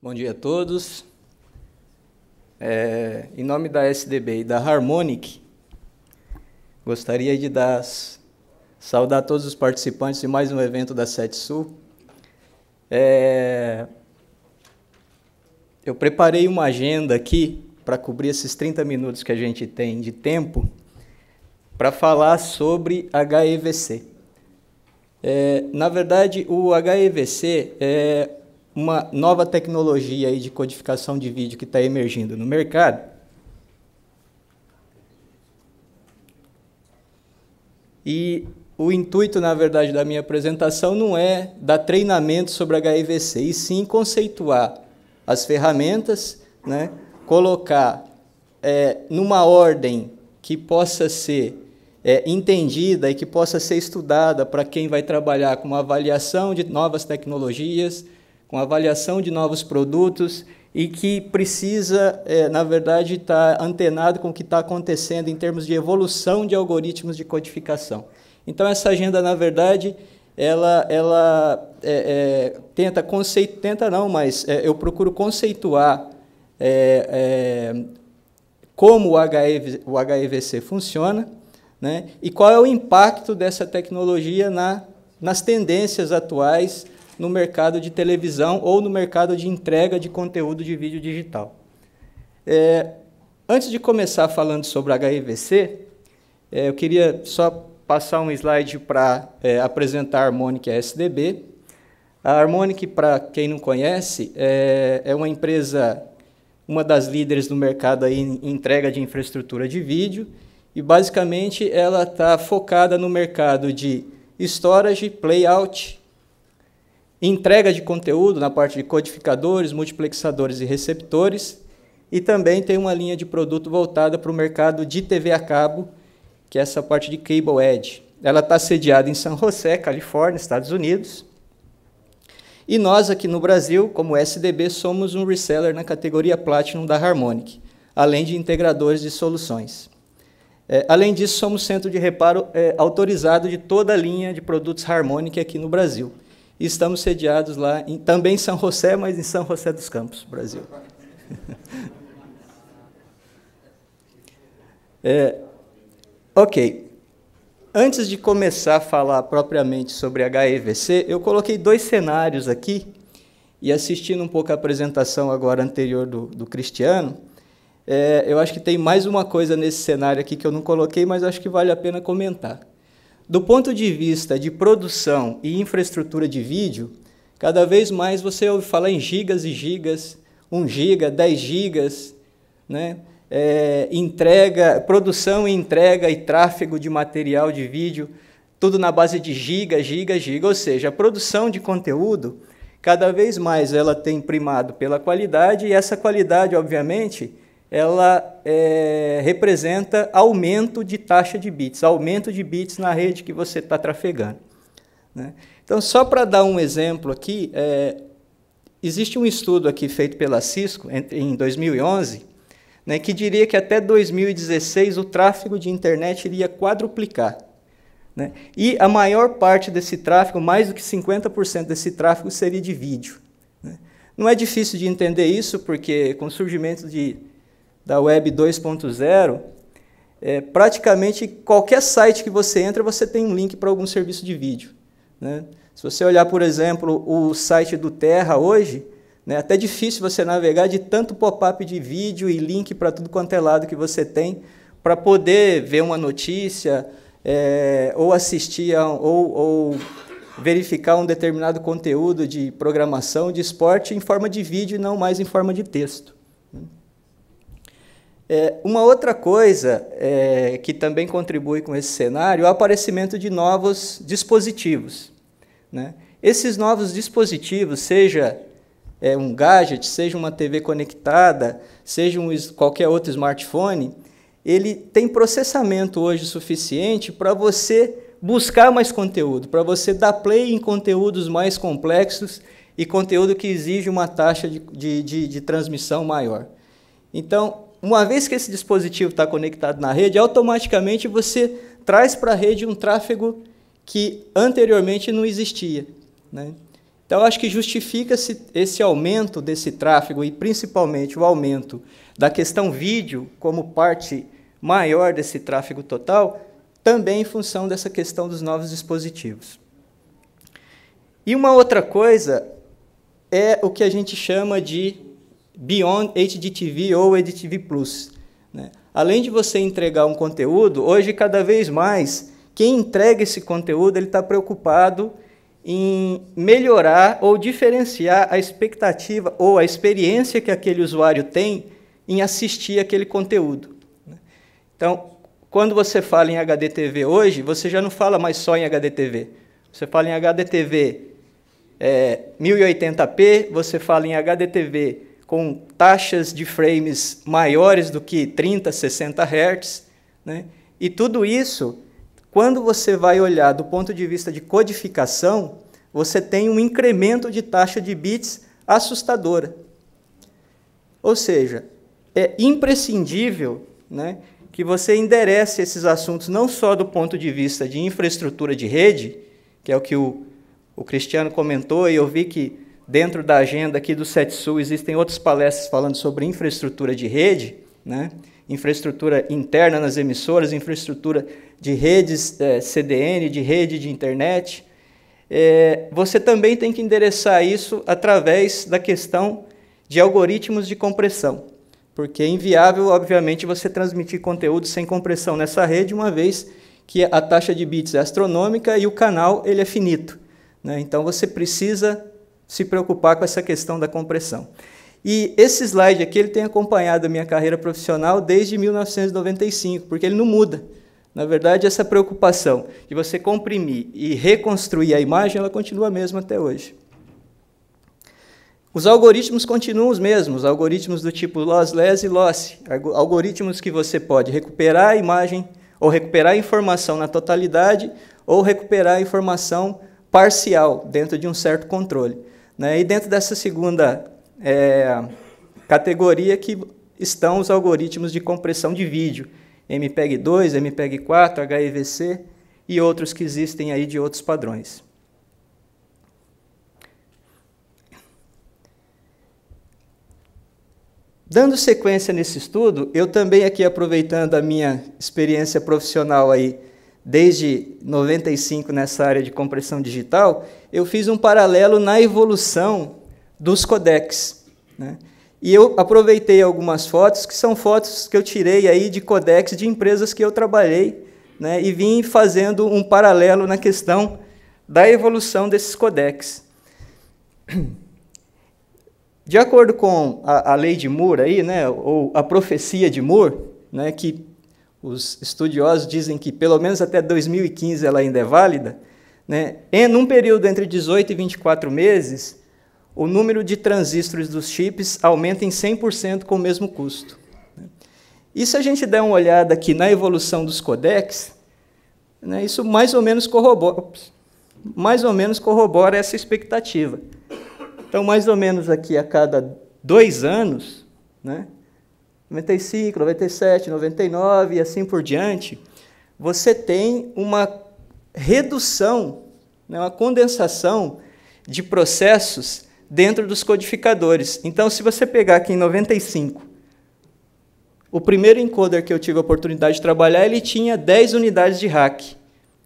Bom dia a todos. Em nome da SDB e da Harmonic, gostaria de saudar todos os participantes de mais um evento da SETSul. Eu preparei uma agenda aqui para cobrir esses 30 minutos que a gente tem de tempo para falar sobre HEVC. Na verdade, o HEVC é uma nova tecnologia aí de codificação de vídeo que está emergindo no mercado. E o intuito, na verdade, da minha apresentação não é dar treinamento sobre HEVC, e sim conceituar as ferramentas, né, colocar numa ordem que possa ser entendida e que possa ser estudada para quem vai trabalhar com uma avaliação de novas tecnologias, com avaliação de novos produtos e que precisa, na verdade, estar antenado com o que está acontecendo em termos de evolução de algoritmos de codificação. Então, essa agenda, na verdade, eu procuro conceituar como o HEVC funciona, né, e qual é o impacto dessa tecnologia nas tendências atuais no mercado de televisão ou no mercado de entrega de conteúdo de vídeo digital. Antes de começar falando sobre HEVC, eu queria só passar um slide para apresentar a Harmonic e a SDB. A Harmonic, para quem não conhece, é uma empresa, uma das líderes do mercado aí em entrega de infraestrutura de vídeo, e basicamente ela está focada no mercado de storage, playout, entrega de conteúdo na parte de codificadores, multiplexadores e receptores, e também tem uma linha de produto voltada para o mercado de TV a cabo, que é essa parte de Cable Edge. Ela está sediada em San José, Califórnia, Estados Unidos. E nós aqui no Brasil, como SDB, somos um reseller na categoria Platinum da Harmonic, além de integradores de soluções. Além disso, somos centro de reparo autorizado de toda a linha de produtos Harmonic aqui no Brasil. E estamos sediados lá, também em São José, mas em São José dos Campos, Brasil. Ok. Antes de começar a falar propriamente sobre HEVC, eu coloquei dois cenários aqui, e assistindo um pouco a apresentação agora anterior do Cristiano, eu acho que tem mais uma coisa nesse cenário aqui que eu não coloquei, mas acho que vale a pena comentar. Do ponto de vista de produção e infraestrutura de vídeo, cada vez mais você ouve falar em gigas e gigas, 1 giga, 10 gigas, né? Produção e entrega e tráfego de material de vídeo, tudo na base de giga, giga, giga, ou seja, a produção de conteúdo, cada vez mais ela tem primado pela qualidade, e essa qualidade, obviamente, ela representa aumento de taxa de bits, aumento de bits na rede que você está trafegando, né? Então, só para dar um exemplo aqui, existe um estudo aqui feito pela Cisco em 2011, né, que diria que até 2016 o tráfego de internet iria quadruplicar, né? E a maior parte desse tráfego, mais do que 50% desse tráfego, seria de vídeo, né? Não é difícil de entender isso, porque com o surgimento da Web 2.0, praticamente qualquer site que você entra, você tem um link para algum serviço de vídeo, né? Se você olhar, por exemplo, o site do Terra hoje, né, até difícil você navegar de tanto pop-up de vídeo e link para tudo quanto é lado que você tem, para poder ver uma notícia, ou assistir ou verificar um determinado conteúdo de programação, de esporte, em forma de vídeo e não mais em forma de texto. Uma outra coisa que também contribui com esse cenário é o aparecimento de novos dispositivos, né? Esses novos dispositivos, seja um gadget, seja uma TV conectada, seja qualquer outro smartphone, ele tem processamento hoje suficiente para você buscar mais conteúdo, para você dar play em conteúdos mais complexos e conteúdo que exige uma taxa de transmissão maior. Então, uma vez que esse dispositivo está conectado na rede, automaticamente você traz para a rede um tráfego que anteriormente não existia, né? Então, acho que justifica-se esse aumento desse tráfego e, principalmente, o aumento da questão vídeo como parte maior desse tráfego total, também em função dessa questão dos novos dispositivos. E uma outra coisa é o que a gente chama de Beyond HDTV ou HDTV Plus, né? Além de você entregar um conteúdo, hoje, cada vez mais, quem entrega esse conteúdo ele está preocupado em melhorar ou diferenciar a expectativa ou a experiência que aquele usuário tem em assistir aquele conteúdo. Então, quando você fala em HDTV hoje, você já não fala mais só em HDTV. Você fala em HDTV 1080p, você fala em HDTV com taxas de frames maiores do que 30, 60 Hz, né? E tudo isso, quando você vai olhar do ponto de vista de codificação, você tem um incremento de taxa de bits assustadora. Ou seja, é imprescindível, né, que você enderece esses assuntos não só do ponto de vista de infraestrutura de rede, que é o que o Cristiano comentou, e eu vi que dentro da agenda aqui do CETSU existem outras palestras falando sobre infraestrutura de rede, né? Infraestrutura interna nas emissoras, infraestrutura de redes CDN, de rede de internet. Você também tem que endereçar isso através da questão de algoritmos de compressão, porque é inviável, obviamente, você transmitir conteúdo sem compressão nessa rede, uma vez que a taxa de bits é astronômica e o canal ele é finito, né? Então, você precisa se preocupar com essa questão da compressão. E esse slide aqui ele tem acompanhado a minha carreira profissional desde 1995, porque ele não muda. Na verdade, essa preocupação de você comprimir e reconstruir a imagem, ela continua a mesma até hoje. Os algoritmos continuam os mesmos, algoritmos do tipo lossless e lossy, algoritmos que você pode recuperar a imagem, ou recuperar a informação na totalidade, ou recuperar a informação parcial, dentro de um certo controle, né? E dentro dessa segunda categoria que estão os algoritmos de compressão de vídeo, MPEG-2, MPEG-4, HEVC e outros que existem aí de outros padrões. Dando sequência nesse estudo, eu também aqui aproveitando a minha experiência profissional aí, desde 95 nessa área de compressão digital, eu fiz um paralelo na evolução dos codecs, né? E eu aproveitei algumas fotos, que são fotos que eu tirei aí de codecs de empresas que eu trabalhei, né? E vim fazendo um paralelo na questão da evolução desses codecs. De acordo com a lei de Moore, aí, né, ou a profecia de Moore, né, que os estudiosos dizem que pelo menos até 2015 ela ainda é válida, né, num período entre 18 e 24 meses, o número de transistores dos chips aumenta em 100% com o mesmo custo. E se a gente der uma olhada aqui na evolução dos codecs, né, isso mais ou menos corrobora essa expectativa. Então, mais ou menos aqui a cada 2 anos, né, 95, 97, 99 e assim por diante, você tem uma redução, né, uma condensação de processos dentro dos codificadores. Então, se você pegar aqui em 95, o primeiro encoder que eu tive a oportunidade de trabalhar, ele tinha 10 unidades de rack,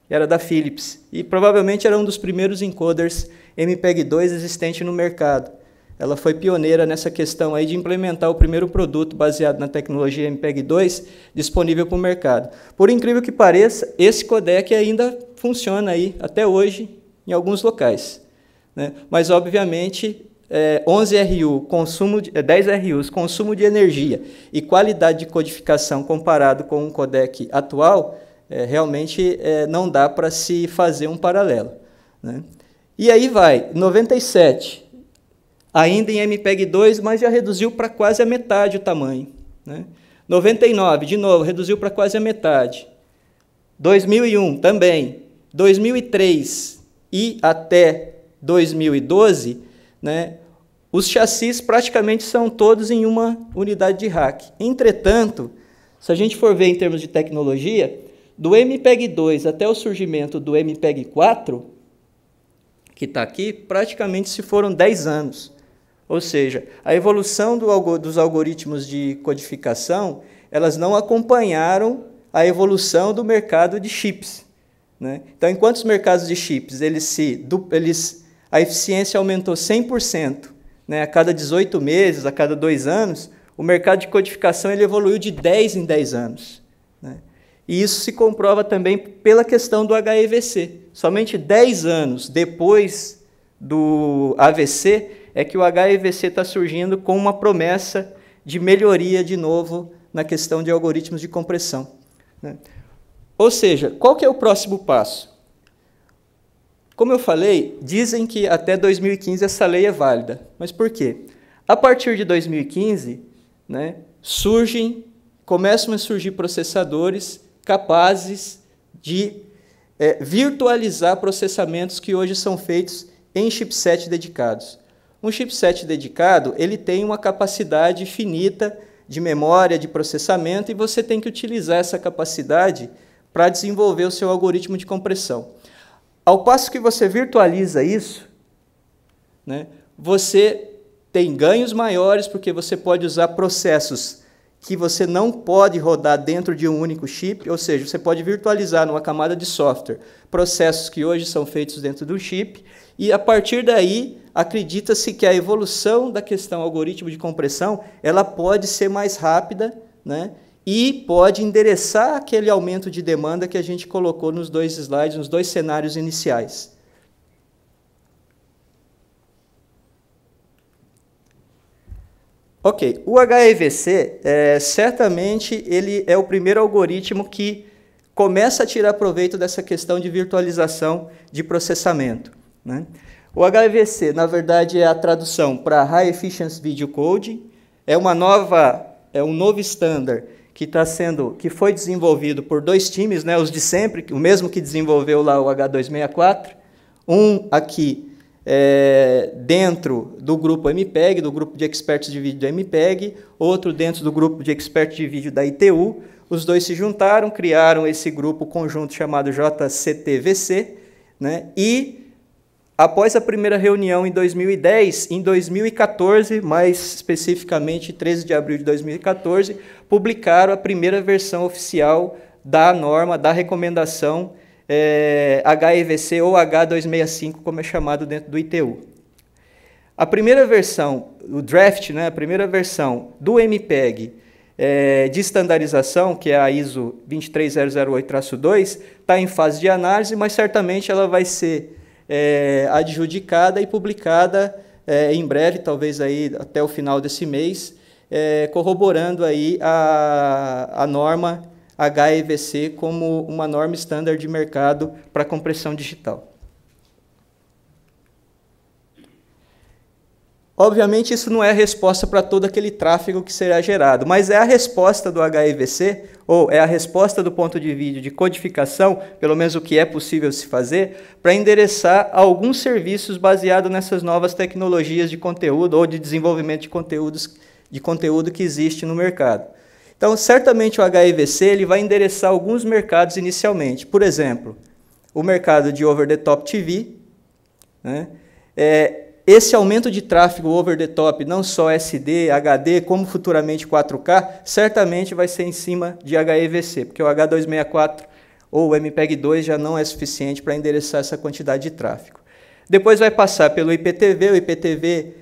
era da Philips, e provavelmente era um dos primeiros encoders MPEG-2 existente no mercado. Ela foi pioneira nessa questão aí de implementar o primeiro produto baseado na tecnologia MPEG-2 disponível para o mercado. Por incrível que pareça, esse codec ainda funciona aí até hoje em alguns locais, né? Mas, obviamente, 10 RUs, consumo de energia e qualidade de codificação comparado com um codec atual, realmente não dá para se fazer um paralelo, né? E aí vai, 97, ainda em MPEG-2, mas já reduziu para quase a metade o tamanho, né? 99, de novo, reduziu para quase a metade. 2001 também. 2003 e até 2012, né, os chassis praticamente são todos em uma unidade de rack. Entretanto, se a gente for ver em termos de tecnologia, do MPEG-2 até o surgimento do MPEG-4, que está aqui, praticamente se foram 10 anos. Ou seja, a evolução dos algoritmos de codificação, elas não acompanharam a evolução do mercado de chips, né? Então, enquanto os mercados de chips, a eficiência aumentou 100%, né, a cada 18 meses, a cada 2 anos, o mercado de codificação ele evoluiu de 10 em 10 anos. Né? E isso se comprova também pela questão do HEVC. Somente 10 anos depois do AVC é que o HEVC está surgindo com uma promessa de melhoria de novo na questão de algoritmos de compressão. Né? Ou seja, qual que é o próximo passo? Como eu falei, dizem que até 2015 essa lei é válida. Mas por quê? A partir de 2015, né, começam a surgir processadores capazes de virtualizar processamentos que hoje são feitos em chipset dedicados. Um chipset dedicado, ele tem uma capacidade finita de memória, de processamento, e você tem que utilizar essa capacidade para desenvolver o seu algoritmo de compressão. Ao passo que você virtualiza isso, né, você tem ganhos maiores, porque você pode usar processos que você não pode rodar dentro de um único chip, ou seja, você pode virtualizar numa camada de software processos que hoje são feitos dentro do chip, e a partir daí acredita-se que a evolução da questão algoritmo de compressão ela pode ser mais rápida, né, e pode endereçar aquele aumento de demanda que a gente colocou nos 2 slides, nos 2 cenários iniciais. Ok, o HEVC, certamente, ele é o primeiro algoritmo que começa a tirar proveito dessa questão de virtualização de processamento, né? O HEVC, na verdade, é a tradução para High Efficiency Video Coding, é um novo standard que foi desenvolvido por 2 times, né, os de sempre, o mesmo que desenvolveu lá o H264, um aqui dentro do grupo MPEG, do grupo de experts de vídeo da MPEG, outro dentro do grupo de experts de vídeo da ITU. Os 2 se juntaram, criaram esse grupo conjunto chamado JCTVC, né, e após a primeira reunião em 2010, em 2014, mais especificamente 13 de abril de 2014, publicaram a primeira versão oficial da norma, da recomendação HEVC ou H265, como é chamado dentro do ITU. A primeira versão, o draft, né, a primeira versão do MPEG de estandarização, que é a ISO 23008-2, está em fase de análise, mas certamente ela vai ser adjudicada e publicada em breve, talvez aí até o final desse mês, corroborando aí a norma HEVC como uma norma estándar de mercado para compressão digital. Obviamente, isso não é a resposta para todo aquele tráfego que será gerado, mas é a resposta do HEVC, ou é a resposta do ponto de vista de codificação, pelo menos o que é possível se fazer, para endereçar alguns serviços baseados nessas novas tecnologias de conteúdo ou de desenvolvimento de conteúdo que existe no mercado. Então, certamente o HEVC ele vai endereçar alguns mercados inicialmente. Por exemplo, o mercado de over-the-top TV, né? Esse aumento de tráfego over-the-top, não só SD, HD, como futuramente 4K, certamente vai ser em cima de HEVC, porque o H264 ou o MPEG-2 já não é suficiente para endereçar essa quantidade de tráfego. Depois vai passar pelo IPTV, o IPTV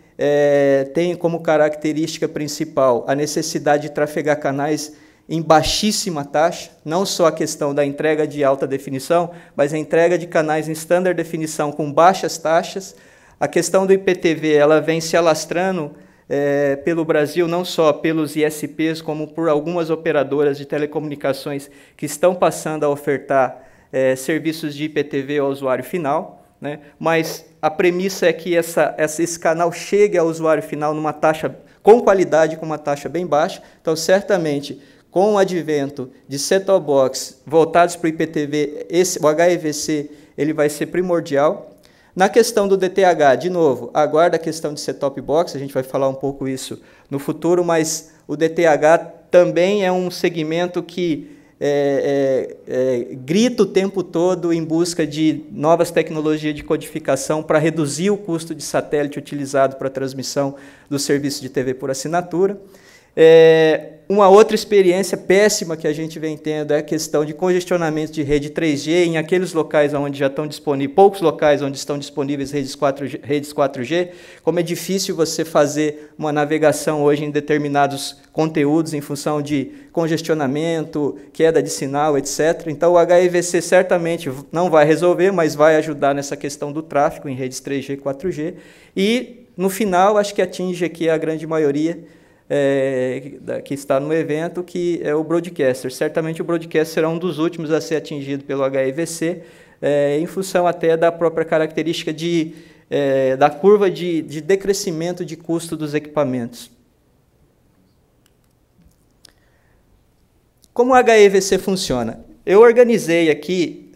tem como característica principal a necessidade de trafegar canais em baixíssima taxa, não só a questão da entrega de alta definição, mas a entrega de canais em standard definição com baixas taxas. A questão do IPTV ela vem se alastrando pelo Brasil, não só pelos ISPs, como por algumas operadoras de telecomunicações que estão passando a ofertar serviços de IPTV ao usuário final, né? Mas a premissa é que esse canal chegue ao usuário final numa taxa com qualidade, com uma taxa bem baixa. Então, certamente, com o advento de set-top box voltados para o IPTV, o HEVC ele vai ser primordial. Na questão do DTH, de novo, aguarda a questão de set-top box, a gente vai falar um pouco isso no futuro, mas o DTH também é um segmento que grita o tempo todo em busca de novas tecnologias de codificação para reduzir o custo de satélite utilizado para a transmissão do serviço de TV por assinatura. Uma outra experiência péssima que a gente vem tendo é a questão de congestionamento de rede 3G em aqueles locais onde já estão disponíveis, poucos locais onde estão disponíveis redes 4G, como é difícil você fazer uma navegação hoje em determinados conteúdos em função de congestionamento, queda de sinal, etc. Então o HEVC certamente não vai resolver, mas vai ajudar nessa questão do tráfego em redes 3G e 4G. E, no final, acho que atinge aqui a grande maioria que está no evento, que é o broadcaster. Certamente o broadcaster será um dos últimos a ser atingido pelo HEVC, em função até da própria característica da curva de decrescimento de custo dos equipamentos. Como o HEVC funciona? Eu organizei aqui,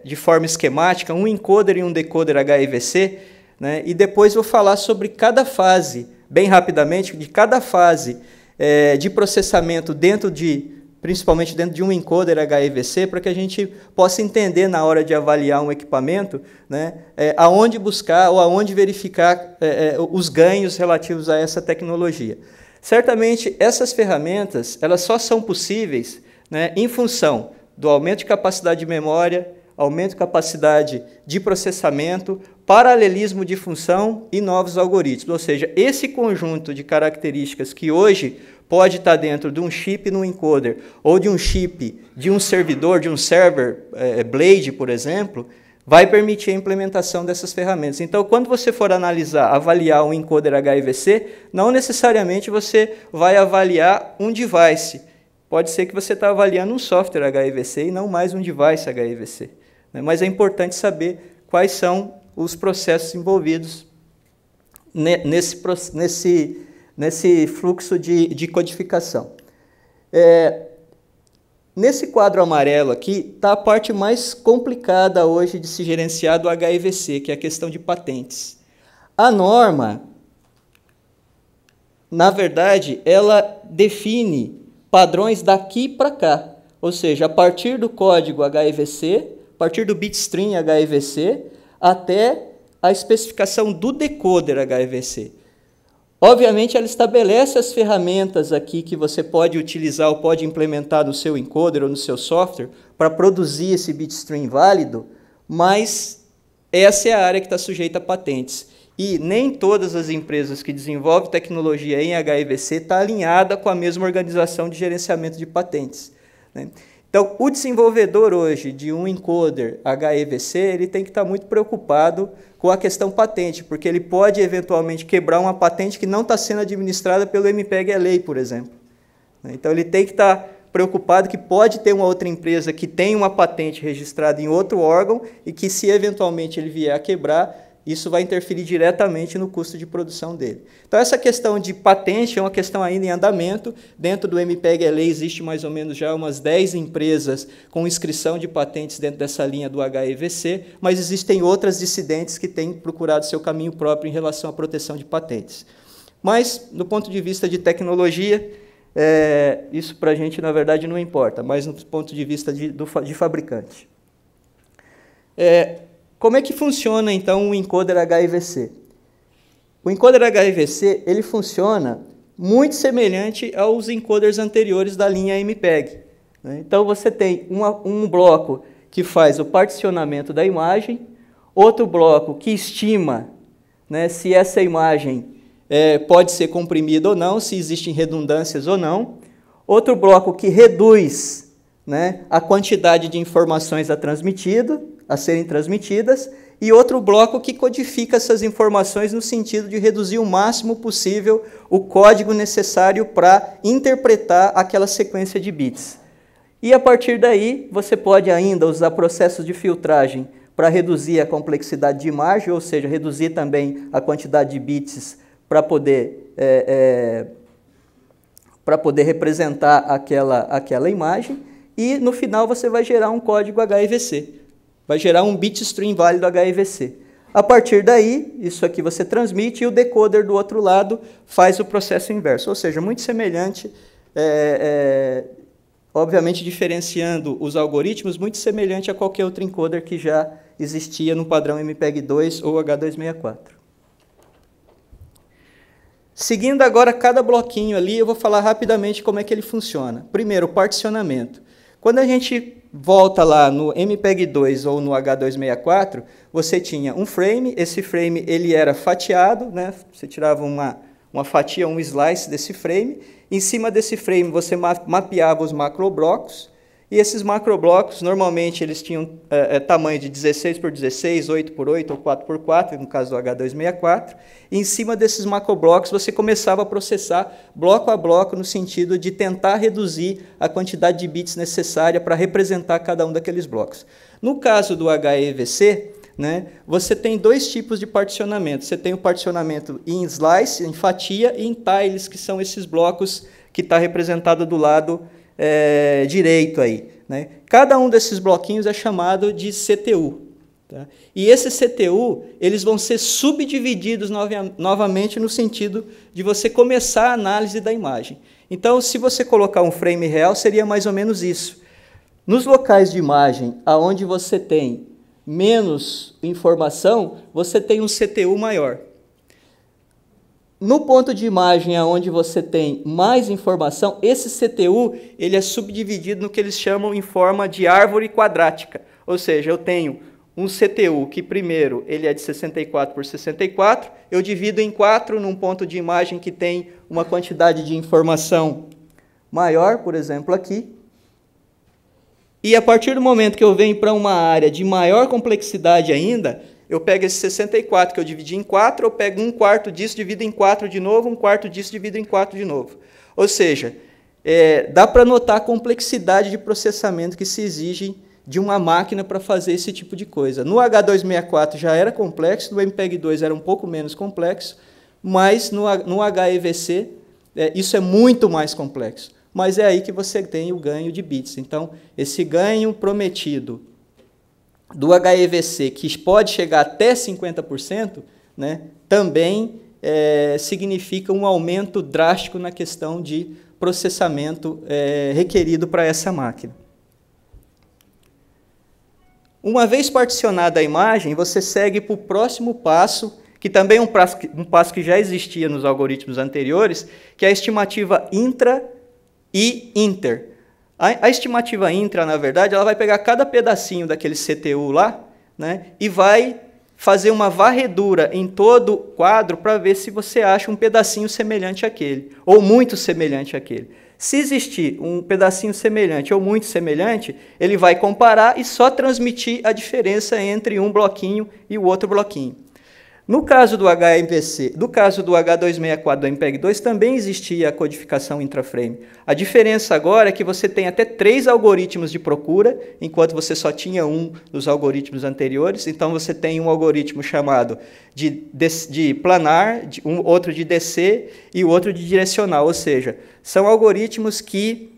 de forma esquemática, um encoder e um decoder HEVC, né, e depois vou falar sobre cada fase, bem rapidamente, de cada fase de processamento principalmente dentro de um encoder HEVC, para que a gente possa entender na hora de avaliar um equipamento, né, aonde buscar ou aonde verificar os ganhos relativos a essa tecnologia. Certamente, essas ferramentas elas só são possíveis, né, em função do aumento de capacidade de memória, aumento de capacidade de processamento, paralelismo de função e novos algoritmos. Ou seja, esse conjunto de características que hoje pode estar dentro de um chip no encoder ou de um chip de um servidor, de um server Blade, por exemplo, vai permitir a implementação dessas ferramentas. Então, quando você for avaliar um encoder HEVC, não necessariamente você vai avaliar um device. Pode ser que você está avaliando um software HEVC e não mais um device HEVC. Mas é importante saber quais são os processos envolvidos nesse fluxo de codificação. Nesse quadro amarelo aqui está a parte mais complicada hoje de se gerenciar do HEVC, que é a questão de patentes. A norma, na verdade, ela define padrões daqui para cá, ou seja, a partir do código HEVC, a partir do bitstream HEVC, até a especificação do decoder HEVC. Obviamente, ela estabelece as ferramentas aqui que você pode utilizar ou pode implementar no seu encoder ou no seu software para produzir esse bitstream válido, mas essa é a área que está sujeita a patentes. E nem todas as empresas que desenvolvem tecnologia em HEVC estão alinhadas com a mesma organização de gerenciamento de patentes, né? Então, o desenvolvedor hoje de um encoder HEVC, ele tem que estar muito preocupado com a questão patente, porque ele pode eventualmente quebrar uma patente que não está sendo administrada pelo MPEG-LA, por exemplo. Então, ele tem que estar preocupado que pode ter uma outra empresa que tem uma patente registrada em outro órgão e que, se eventualmente ele vier a quebrar, isso vai interferir diretamente no custo de produção dele. Então, essa questão de patente é uma questão ainda em andamento. Dentro do MPEG-LA existe mais ou menos já umas 10 empresas com inscrição de patentes dentro dessa linha do HEVC, mas existem outras dissidentes que têm procurado seu caminho próprio em relação à proteção de patentes. Mas, do ponto de vista de tecnologia, isso para a gente, na verdade, não importa, mas no ponto de vista de fabricante. Como é que funciona, então, o encoder HEVC? O encoder HEVC ele funciona muito semelhante aos encoders anteriores da linha MPEG, né? Então, você tem um bloco que faz o particionamento da imagem, outro bloco que estima, né, se essa imagem pode ser comprimida ou não, se existem redundâncias ou não, outro bloco que reduz, né, a quantidade de informações a serem transmitidas, e outro bloco que codifica essas informações no sentido de reduzir o máximo possível o código necessário para interpretar aquela sequência de bits. E a partir daí, você pode ainda usar processos de filtragem para reduzir a complexidade de imagem, ou seja, reduzir também a quantidade de bits para poder representar aquela imagem, e no final você vai gerar um código HEVC. Vai gerar um bitstream válido HEVC. A partir daí, isso aqui você transmite e o decoder do outro lado faz o processo inverso. Ou seja, muito semelhante, obviamente diferenciando os algoritmos muito semelhante a qualquer outro encoder que já existia no padrão MPEG-2 ou H264. Seguindo agora cada bloquinho ali, eu vou falar rapidamente como é que ele funciona. Primeiro, o particionamento. Quando a gente volta lá no MPEG-2 ou no H264, você tinha um frame, esse frame ele era fatiado, né? Você tirava uma fatia, um slice desse frame, em cima desse frame você mapeava os macroblocos, e esses macroblocos, normalmente, eles tinham tamanho de 16 por 16, 8 por 8 ou 4 por 4, no caso do H264. E em cima desses macroblocos, você começava a processar bloco a bloco, no sentido de tentar reduzir a quantidade de bits necessária para representar cada um daqueles blocos. No caso do HEVC, né, você tem dois tipos de particionamento. Você tem o particionamento em slice, em fatia, e em tiles, que são esses blocos que está representado do lado direito aí, né? Cada um desses bloquinhos é chamado de CTU. Tá? E esse CTU, eles vão ser subdivididos novamente no sentido de você começar a análise da imagem. Então, se você colocar um frame real, seria mais ou menos isso. Nos locais de imagem, onde você tem menos informação, você tem um CTU maior. No ponto de imagem onde você tem mais informação, esse CTU ele é subdividido no que eles chamam em forma de árvore quadrática. Ou seja, eu tenho um CTU que primeiro ele é de 64 por 64, eu divido em 4 num ponto de imagem que tem uma quantidade de informação maior, por exemplo, aqui. E a partir do momento que eu venho para uma área de maior complexidade ainda, eu pego esse 64 que eu dividi em 4, eu pego 1/4 disso, divido em 4 de novo, 1/4 disso, divido em 4 de novo. Ou seja, dá para notar a complexidade de processamento que se exige de uma máquina para fazer esse tipo de coisa. No H264 já era complexo, no MPEG-2 era um pouco menos complexo, mas no HEVC isso é muito mais complexo. Mas é aí que você tem o ganho de bits. Então, esse ganho prometido do HEVC, que pode chegar até 50%, né, também significa um aumento drástico na questão de processamento requerido para essa máquina. Uma vez particionada a imagem, você segue para o próximo passo, que também é um passo que já existia nos algoritmos anteriores, que é a estimativa intra e inter. A estimativa intra, na verdade, ela vai pegar cada pedacinho daquele CTU lá, né, e vai fazer uma varredura em todo o quadro para ver se você acha um pedacinho semelhante àquele, ou muito semelhante àquele. Se existir um pedacinho semelhante ou muito semelhante, ele vai comparar e só transmitir a diferença entre um bloquinho e o outro bloquinho. No caso do HEVC, do caso do H264 do MPEG-2, também existia a codificação intraframe. A diferença agora é que você tem até 3 algoritmos de procura, enquanto você só tinha um dos algoritmos anteriores. Então, você tem um algoritmo chamado de planar, outro de DC e o outro de direcional. Ou seja, são algoritmos que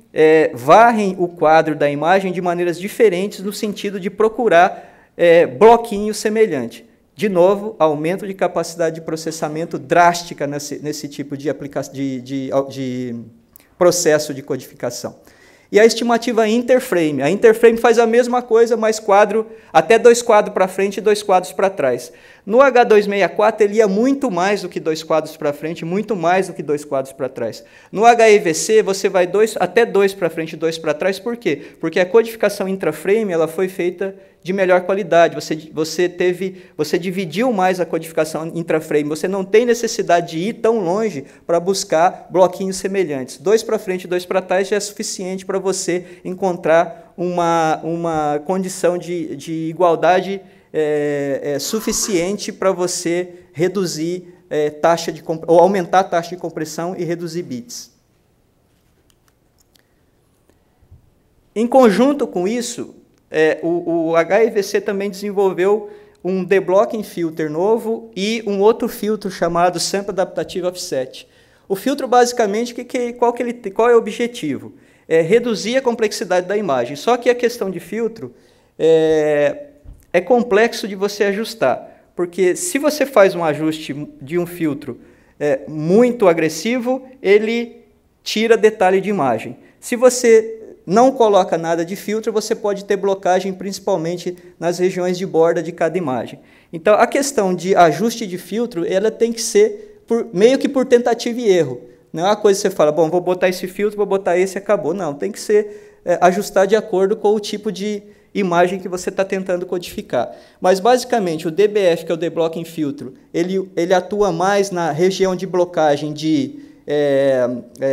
varrem o quadro da imagem de maneiras diferentes no sentido de procurar bloquinhos semelhantes. De novo, aumento de capacidade de processamento drástica nesse tipo de processo de codificação. E a estimativa interframe. A interframe faz a mesma coisa, mas até 2 quadros para frente e 2 quadros para trás. No H264, ele ia muito mais do que 2 quadros para frente, muito mais do que 2 quadros para trás. No HEVC, você vai até 2 para frente e 2 para trás. Por quê? Porque a codificação intraframe ela foi feita de melhor qualidade. Você dividiu mais a codificação intraframe. Você não tem necessidade de ir tão longe para buscar bloquinhos semelhantes. 2 para frente e 2 para trás já é suficiente para você encontrar uma condição de igualdade suficiente para você reduzir ou aumentar a taxa de compressão e reduzir bits. Em conjunto com isso, o HEVC também desenvolveu um deblocking filter novo e um outro filtro chamado Sample Adaptative Offset. O filtro, basicamente, qual é o objetivo? Reduzir a complexidade da imagem. Só que a questão de filtro é complexo de você ajustar, porque se você faz um ajuste de um filtro muito agressivo, ele tira detalhe de imagem. Se você não coloca nada de filtro, você pode ter blocagem principalmente nas regiões de borda de cada imagem. Então, a questão de ajuste de filtro, ela tem que ser meio que por tentativa e erro. Não é uma coisa que você fala, bom, vou botar esse filtro, vou botar esse e acabou. Não, tem que ser ajustar de acordo com o tipo de imagem que você está tentando codificar. Mas, basicamente, o DBF, que é o Deblocking Filtro, ele atua mais na região de blocagem de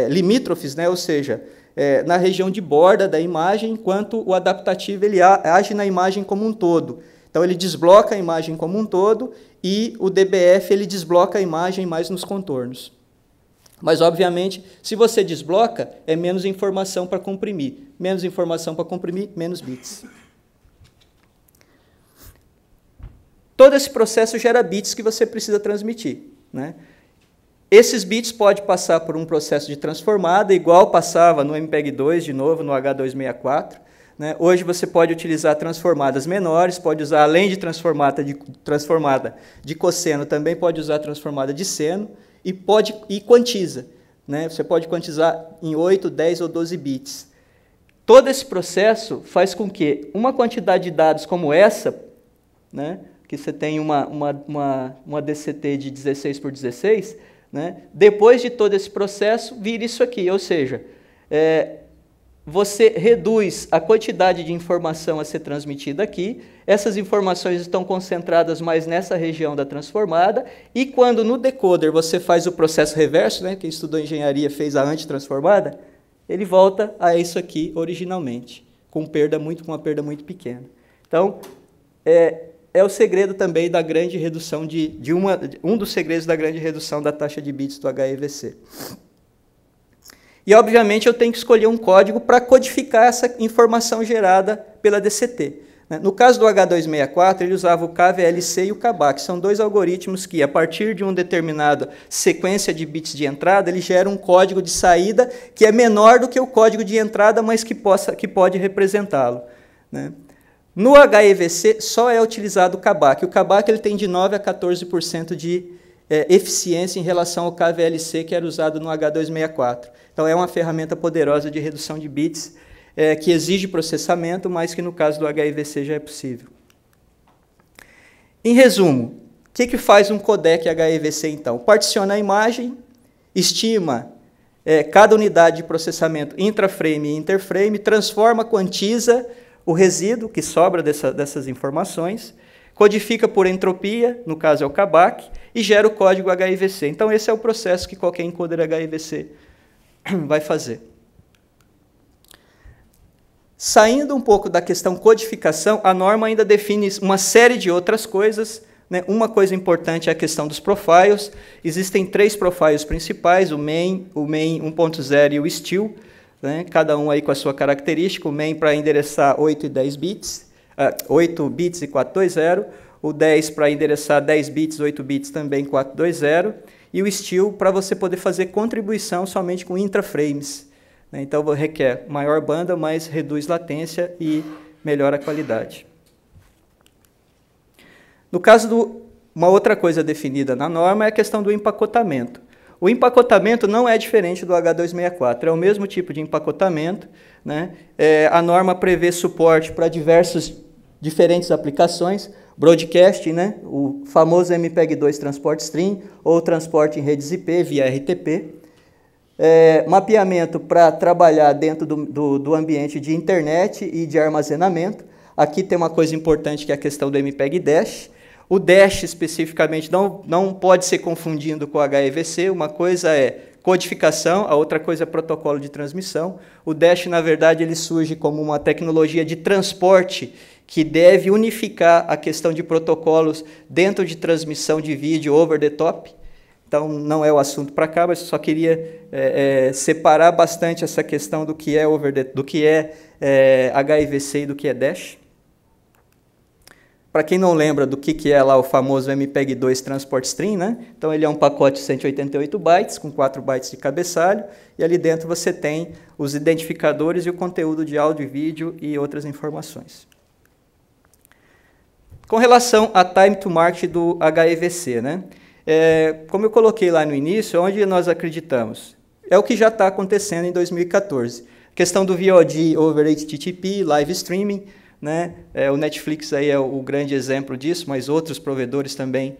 limítrofes, né? Ou seja, na região de borda da imagem, enquanto o adaptativo ele age na imagem como um todo. Então, ele desbloca a imagem como um todo e o DBF ele desbloca a imagem mais nos contornos. Mas, obviamente, se você desbloca, é menos informação para comprimir. Menos informação para comprimir, menos bits. Todo esse processo gera bits que você precisa transmitir, né? Esses bits podem passar por um processo de transformada, igual passava no MPEG-2, de novo, no H264. Né? Hoje você pode utilizar transformadas menores, pode usar, além de transformada de cosseno, também pode usar transformada de seno, e quantiza. Né? Você pode quantizar em 8, 10 ou 12 bits. Todo esse processo faz com que uma quantidade de dados como essa, né, que você tem uma DCT de 16 por 16, né, depois de todo esse processo, vira isso aqui, ou seja, você reduz a quantidade de informação a ser transmitida aqui, essas informações estão concentradas mais nessa região da transformada, e quando no decoder você faz o processo reverso, né, quem estudou engenharia fez a antitransformada, ele volta a isso aqui originalmente, com uma perda muito pequena. Então, é o segredo também da grande redução um dos segredos da grande redução da taxa de bits do HEVC. E, obviamente, eu tenho que escolher um código para codificar essa informação gerada pela DCT. No caso do H264, ele usava o KVLC e o KBAC. São dois algoritmos que, a partir de uma determinada sequência de bits de entrada, ele gera um código de saída que é menor do que o código de entrada, mas que pode representá-lo. Né? No HEVC, só é utilizado o KBAC. O KBAC ele tem de 9% a 14% de eficiência em relação ao KVLC, que era usado no H264. Então, é uma ferramenta poderosa de redução de bits, que exige processamento, mas que no caso do HEVC já é possível. Em resumo, o que faz um codec HEVC, então? Particiona a imagem, estima cada unidade de processamento intraframe e interframe, transforma, quantiza o resíduo que sobra dessas informações, codifica por entropia, no caso é o KBAC, e gera o código HEVC. Então, esse é o processo que qualquer encoder HEVC vai fazer. Saindo um pouco da questão codificação, a norma ainda define uma série de outras coisas. Né? Uma coisa importante é a questão dos profiles. Existem 3 profiles principais, o main 1.0 e o still, né? Cada um aí com a sua característica. O main para endereçar 8 e 10 bits, 8 bits e 420, o 10 para endereçar 10 bits, 8 bits também 420, e o still para você poder fazer contribuição somente com intraframes. Então, requer maior banda, mas reduz latência e melhora a qualidade. No caso uma outra coisa definida na norma é a questão do empacotamento. O empacotamento não é diferente do H264, é o mesmo tipo de empacotamento. Né? A norma prevê suporte para diferentes aplicações, broadcast, né? O famoso MPEG-2 Transport Stream, ou transporte em redes IP via RTP. Mapeamento para trabalhar dentro do ambiente de internet e de armazenamento. Aqui tem uma coisa importante que é a questão do MPEG Dash. O Dash, especificamente, não pode ser confundido com o HEVC. Uma coisa é codificação, a outra coisa é protocolo de transmissão. O Dash, na verdade, ele surge como uma tecnologia de transporte que deve unificar a questão de protocolos dentro de transmissão de vídeo over the top. Então, não é o assunto para cá, mas eu só queria separar bastante essa questão do que é HEVC e do que é Dash. Para quem não lembra do que é lá o famoso MPEG-2 Transport Stream, né? Então, ele é um pacote de 188 bytes, com 4 bytes de cabeçalho, e ali dentro você tem os identificadores e o conteúdo de áudio e vídeo e outras informações. Com relação a time to market do HEVC, né? Como eu coloquei lá no início, onde nós acreditamos? É o que já está acontecendo em 2014. Questão do VOD over HTTP, live streaming, né? O Netflix aí é o grande exemplo disso, mas outros provedores também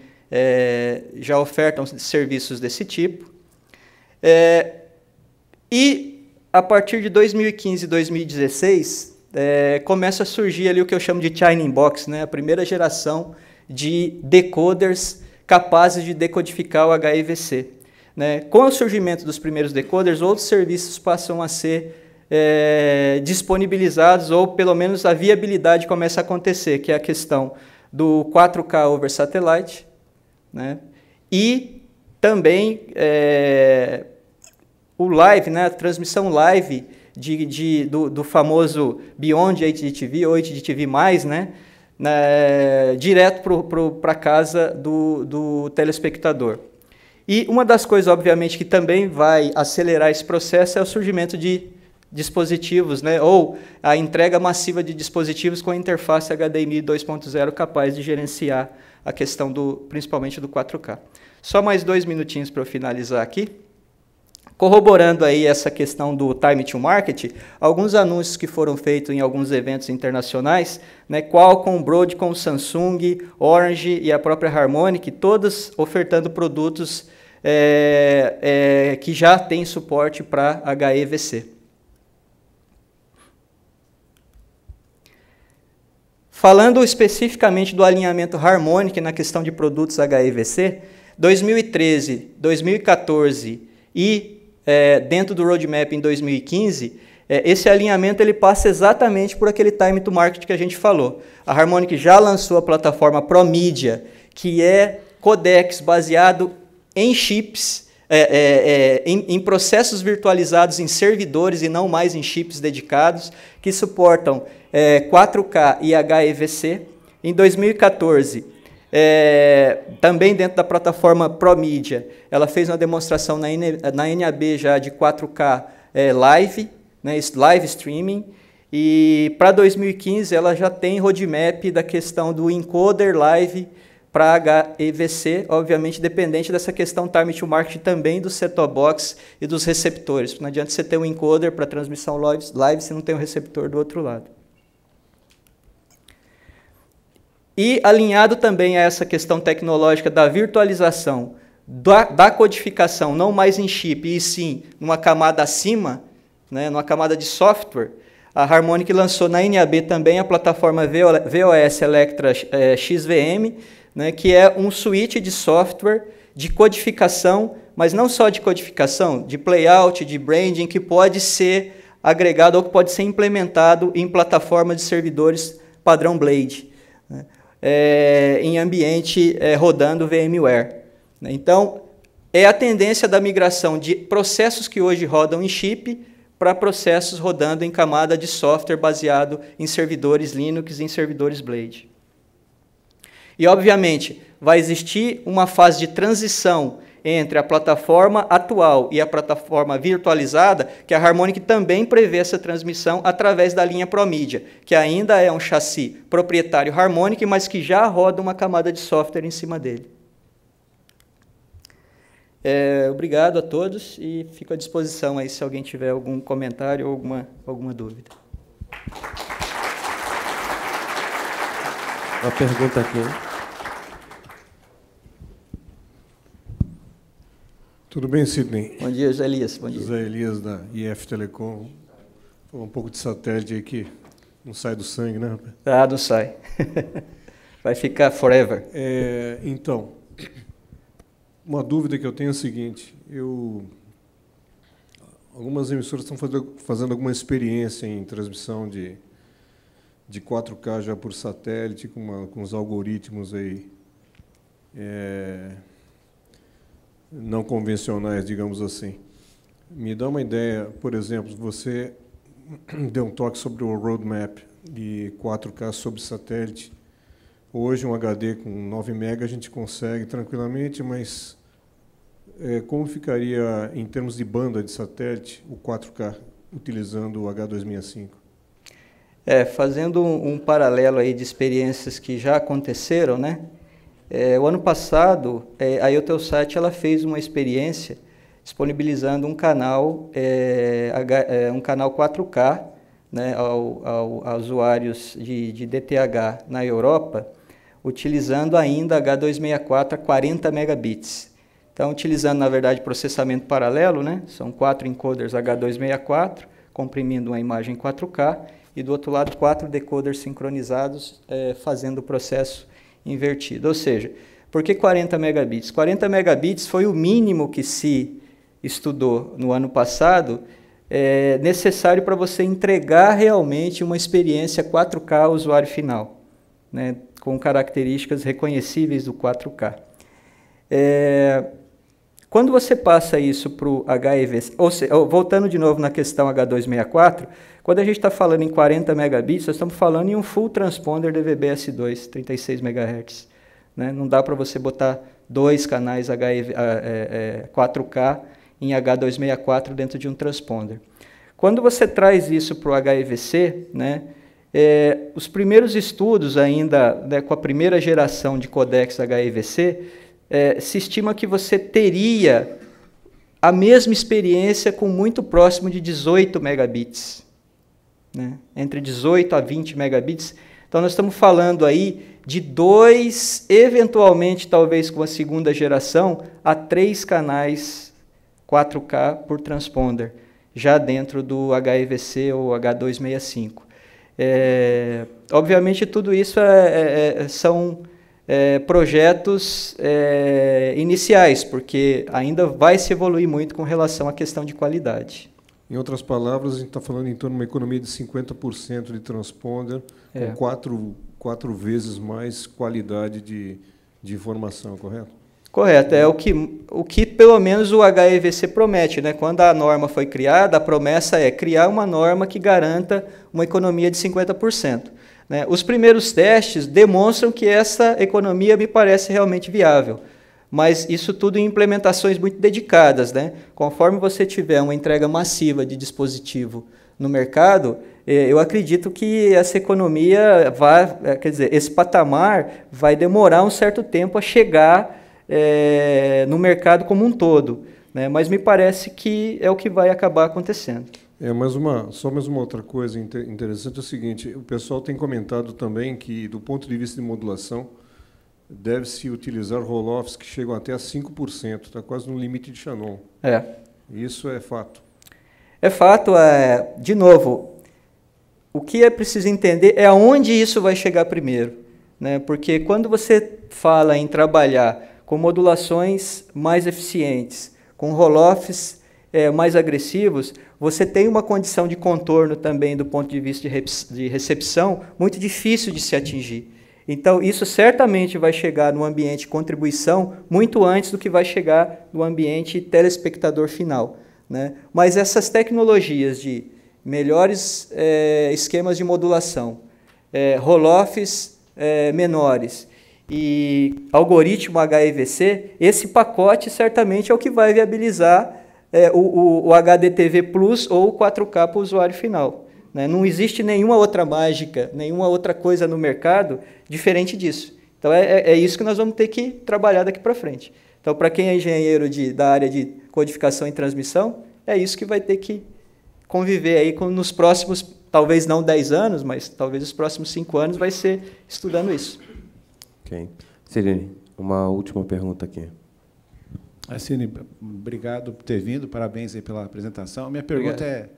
já ofertam serviços desse tipo. E a partir de 2015 e 2016, começa a surgir ali o que eu chamo de Chaining Box, né? A primeira geração de decoders capazes de decodificar o HEVC. Né? Com o surgimento dos primeiros decoders, outros serviços passam a ser disponibilizados, ou pelo menos a viabilidade começa a acontecer, que é a questão do 4K over satellite, né? E também o live, né? A transmissão live do famoso Beyond HDTV ou HDTV+, né? Direto para a casa do telespectador. E uma das coisas, obviamente, que também vai acelerar esse processo é o surgimento de dispositivos, né, ou a entrega massiva de dispositivos com a interface HDMI 2.0 capaz de gerenciar a questão principalmente do 4K. Só mais 2 minutinhos para eu finalizar aqui. Corroborando aí essa questão do time to market, alguns anúncios que foram feitos em alguns eventos internacionais, né, Qualcomm, Broadcom, Samsung, Orange e a própria Harmonic, todas ofertando produtos que já têm suporte para HEVC. Falando especificamente do alinhamento Harmonic na questão de produtos HEVC, 2013, 2014 e dentro do roadmap em 2015, esse alinhamento ele passa exatamente por aquele time to market que a gente falou. A Harmonic já lançou a plataforma ProMedia, que é codecs baseado em chips, em processos virtualizados em servidores e não mais em chips dedicados, que suportam 4K e HEVC. Em 2014, também dentro da plataforma ProMedia, ela fez uma demonstração na NAB já de 4K live, né, live streaming, e para 2015 ela já tem roadmap da questão do encoder live para HEVC, obviamente dependente dessa questão time to market também do set-top box e dos receptores. Não adianta você ter um encoder para transmissão live se não tem um receptor do outro lado. E alinhado também a essa questão tecnológica da virtualização, da codificação, não mais em chip, e sim numa camada acima, né, numa camada de software, a Harmonic lançou na NAB também a plataforma VOS Electra XVM, né, que é um suíte de software de codificação, mas não só de codificação, de playout, de branding, que pode ser agregado ou que pode ser implementado em plataformas de servidores padrão Blade, né, em ambiente rodando VMware. Então, é a tendência da migração de processos que hoje rodam em chip para processos rodando em camada de software baseado em servidores Linux e em servidores Blade. E, obviamente, vai existir uma fase de transição entre a plataforma atual e a plataforma virtualizada, que a Harmonic também prevê essa transmissão através da linha ProMedia, que ainda é um chassi proprietário Harmonic, mas que já roda uma camada de software em cima dele. Obrigado a todos e fico à disposição aí se alguém tiver algum comentário ou alguma dúvida. Uma pergunta aqui. Tudo bem, Sidney? Bom dia, José Elias. Bom dia. José Elias, da IF Telecom. Um pouco de satélite aí que não sai do sangue, né, rapaz? Ah, não sai. Vai ficar forever. Então, uma dúvida que eu tenho é a seguinte. Algumas emissoras estão fazendo alguma experiência em transmissão de 4K já por satélite, com os algoritmos aí não convencionais, digamos assim. Me dá uma ideia, por exemplo, você deu um toque sobre o roadmap de 4K sobre satélite. Hoje, um HD com 9 MB a gente consegue tranquilamente, mas como ficaria, em termos de banda de satélite, o 4K, utilizando o H265? Fazendo um paralelo aí de experiências que já aconteceram, né? O ano passado, a Eutelsat ela fez uma experiência disponibilizando um canal 4K, né, aos usuários de DTH na Europa, utilizando ainda H264 a 40 megabits. Então, utilizando, na verdade, processamento paralelo, né, são 4 encoders H264, comprimindo uma imagem 4K, e do outro lado 4 decoders sincronizados, fazendo o processo invertido. Ou seja, por que 40 megabits? 40 megabits foi o mínimo que se estudou no ano passado, necessário para você entregar realmente uma experiência 4K ao usuário final, né, com características reconhecíveis do 4K. Quando você passa isso para o HEVC, voltando de novo na questão H264, quando a gente está falando em 40 megabits, nós estamos falando em um full transponder DVB-S2, 36 MHz. Né? Não dá para você botar 2 canais 4K em H264 dentro de um transponder. Quando você traz isso para o HEVC, né, os primeiros estudos ainda, né, com a primeira geração de codecs HEVC, se estima que você teria a mesma experiência com muito próximo de 18 megabits, né? Entre 18 a 20 megabits. Então, nós estamos falando aí de 2, eventualmente, talvez com a segunda geração, a 3 canais 4K por transponder, já dentro do HEVC ou H265. Obviamente, tudo isso são projetos iniciais, porque ainda vai se evoluir muito com relação à questão de qualidade. Em outras palavras, a gente está falando em torno de uma economia de 50% de transponder, com 4 vezes mais qualidade de informação, correto? Correto, é o que pelo menos o HEVC promete, né? Quando a norma foi criada, a promessa é criar uma norma que garanta uma economia de 50%. Né? Os primeiros testes demonstram que essa economia me parece realmente viável, mas isso tudo em implementações muito dedicadas. Né? Conforme você tiver uma entrega massiva de dispositivo no mercado, eu acredito que essa economia esse patamar vai demorar um certo tempo a chegar no mercado como um todo, né? Mas me parece que é o que vai acabar acontecendo. Só mais uma outra coisa interessante é o seguinte, o pessoal tem comentado também que, do ponto de vista de modulação, deve-se utilizar roll-offs que chegam até a 5%, está quase no limite de Shannon. Isso é fato. É fato, de novo, o que é preciso entender é aonde isso vai chegar primeiro, né? Porque quando você fala em trabalhar com modulações mais eficientes, com roll-offs mais agressivos, você tem uma condição de contorno também do ponto de vista de recepção muito difícil de se atingir. Então, isso certamente vai chegar no ambiente de contribuição muito antes do que vai chegar no ambiente telespectador final. Né? Mas essas tecnologias de melhores esquemas de modulação, roll-offs menores e algoritmo HEVC, esse pacote certamente é o que vai viabilizar o HDTV Plus ou o 4K para o usuário final. Né? Não existe nenhuma outra mágica, nenhuma outra coisa no mercado diferente disso. Então, é isso que nós vamos ter que trabalhar daqui para frente. Então, para quem é engenheiro da área de codificação e transmissão, é isso que vai ter que conviver aí nos próximos, talvez não 10 anos, mas talvez os próximos 5 anos vai ser estudando isso. Ok. Cirine, uma última pergunta aqui. Cirine, obrigado por ter vindo, parabéns aí pela apresentação. Minha pergunta é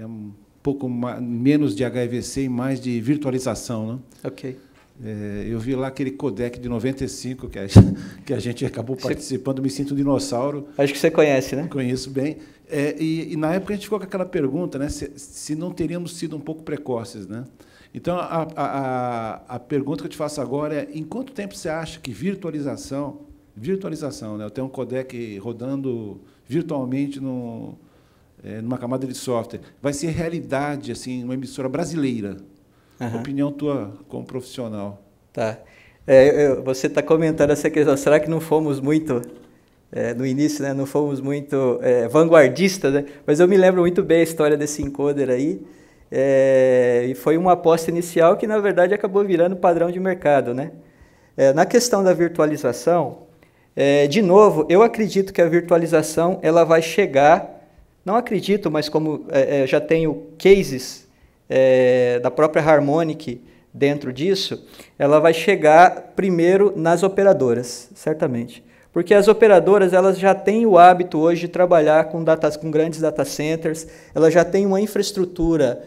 um pouco menos de HEVC e mais de virtualização, né? Ok. Eu vi lá aquele codec de 95 que a gente acabou participando, me sinto um dinossauro. Acho que você conhece, né? Conheço bem. E na época a gente ficou com aquela pergunta, né, se não teríamos sido um pouco precoces, né? Então, a pergunta que eu te faço agora é, em quanto tempo você acha que virtualização, né, eu tenho um codec rodando virtualmente numa camada de software, vai ser realidade, assim, uma emissora brasileira? Opinião tua como profissional. Tá. Você está comentando essa questão, será que não fomos muito, no início, né, não fomos muito vanguardistas, né? Mas eu me lembro muito bem a história desse encoder aí, e foi uma aposta inicial que, na verdade, acabou virando padrão de mercado, né? Na questão da virtualização, De novo, eu acredito que a virtualização ela vai chegar, não acredito, mas como já tenho cases da própria Harmonic dentro disso, ela vai chegar primeiro nas operadoras, certamente. Porque as operadoras elas já têm o hábito hoje de trabalhar com grandes data centers, elas já têm uma infraestrutura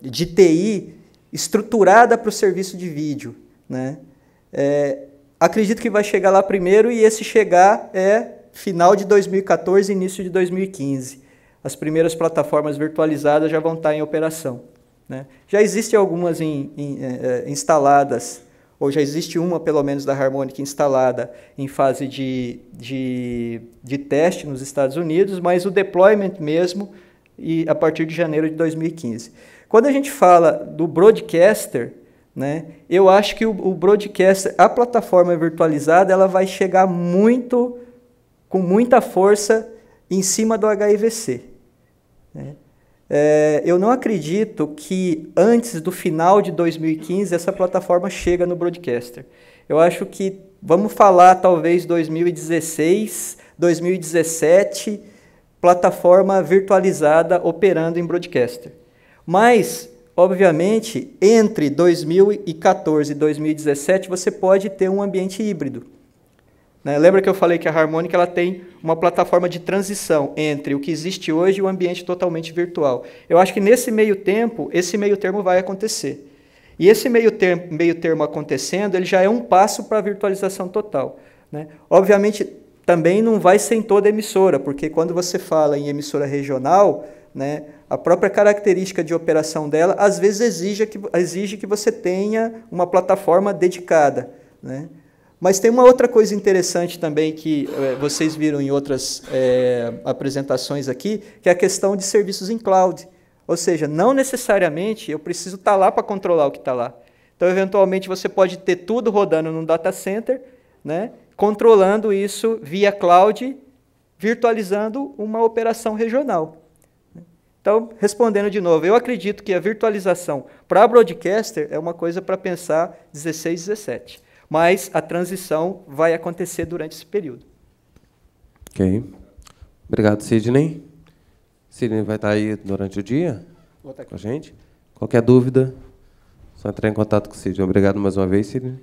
de TI estruturada para o serviço de vídeo, né? Acredito que vai chegar lá primeiro, e esse chegar é final de 2014, início de 2015. As primeiras plataformas virtualizadas já vão estar em operação, né? Já existem algumas instaladas, ou já existe uma, pelo menos, da Harmonic instalada em fase de teste nos Estados Unidos, mas o deployment mesmo a partir de janeiro de 2015. Quando a gente fala do broadcaster, né, eu acho que o broadcaster, a plataforma virtualizada, ela vai chegar com muita força em cima do HIVC, né? Eu não acredito que antes do final de 2015 essa plataforma chega no broadcaster. Eu acho que, vamos falar talvez 2016, 2017, plataforma virtualizada operando em broadcaster. Mas, obviamente, entre 2014 e 2017 você pode ter um ambiente híbrido, né? Lembra que eu falei que a Harmonic ela tem uma plataforma de transição entre o que existe hoje e o ambiente totalmente virtual. Eu acho que nesse meio tempo, esse meio termo vai acontecer. E esse meio termo acontecendo, ele já é um passo para a virtualização total, né? Obviamente, também não vai ser em toda emissora, porque quando você fala em emissora regional, né, a própria característica de operação dela, às vezes exige que você tenha uma plataforma dedicada, né? Mas tem uma outra coisa interessante também que vocês viram em outras apresentações aqui, que é a questão de serviços em cloud. Ou seja, não necessariamente eu preciso estar lá para controlar o que está lá. Então, eventualmente, você pode ter tudo rodando num data center, né, controlando isso via cloud, virtualizando uma operação regional. Então, respondendo de novo, eu acredito que a virtualização para broadcaster é uma coisa para pensar 16, 17. Mas a transição vai acontecer durante esse período. Ok. Obrigado, Sidney. Sidney vai estar aí durante o dia com a gente. Qualquer dúvida, só entrar em contato com o Sidney. Obrigado mais uma vez, Sidney.